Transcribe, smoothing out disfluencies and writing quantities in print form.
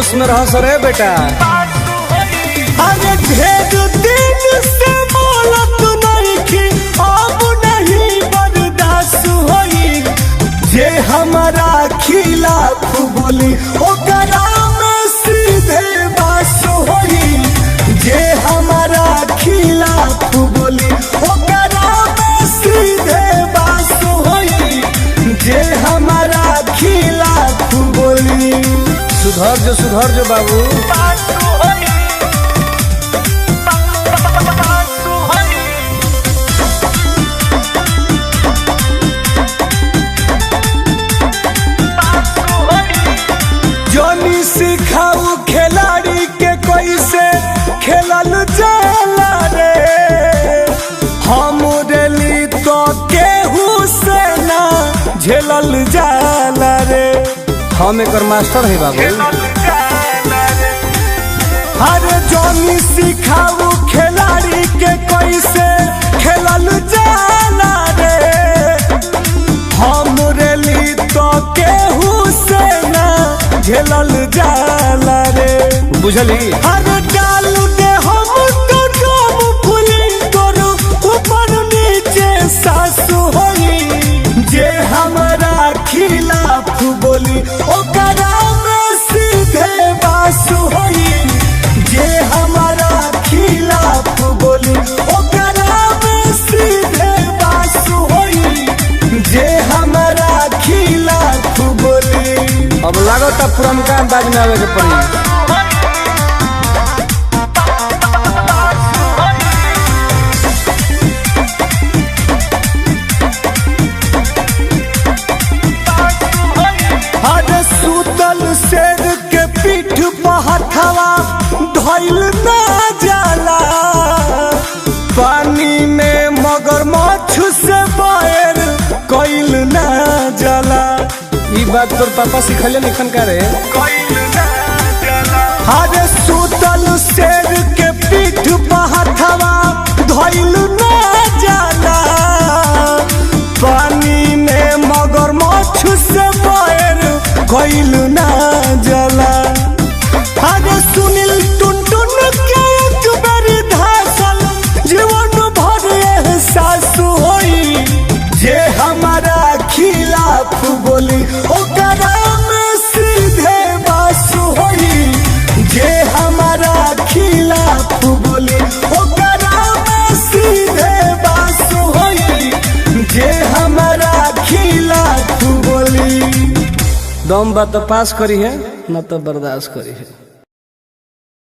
होश में रह सरे बेटा। अरे ढेर दिन से बोलत नहीं कि अब नहीं बर्दाश्त होई। जे हमारा खिलाफ बोली ओकरा में सीधे बास होई। जे हमारा खिलाफ बोली ओकरा में सीधे बास होई। जे हमारा खिलाफ बोली सुधर जो बाबू। जोनी सिखाऊ खिलाड़ी के कैसे खेलल जाला रे। हम रेली तो केहू से ना झेलल जाला रे। हम एक मास्टर है बाबू। अरे जोनी सिखाऊ खिलाड़ी के कैसे खेलल जाला रे। हम रेली तो केहू से ना झेलल जाला रे। बुझली। अरे डालू दे हम तो डोम फुली करो ऊपर नीचे सासु होई। जे हमारा खिलाफ बोली ओकरा में सीधे बासु होई। जे हमारा खिलाफ बोली ओकरा में सीधे बासु होई। जे हमारा खिलाफ बोली। अब लागत पुरनका अंदाज में आवे के पड़ी। अरे सूतल शेर के पीठ पहथवा धइल ना जाला। पानी में मगरमच्छ से बैर कइल ना जाला। ई बात तोर पापा सिखले निखन का रे। अरे सूतल शेर के पीठ पहथवा धइल ना जाला। पानी में मगरमच्छ से बैर कइल ना जाला। अरे सुनील टुनटुन के एक बारी धासल जीवन भर एहसास होई। जे हमारा खिलाफ बोली ओकरा में सीधे बास होई। जे हमारा खिलाफ बोली ओकरा में सीधे बास होई। जे हमारा खिलाफ बोली। दम बात तो पास करी है न तो बर्दाश्त करी है।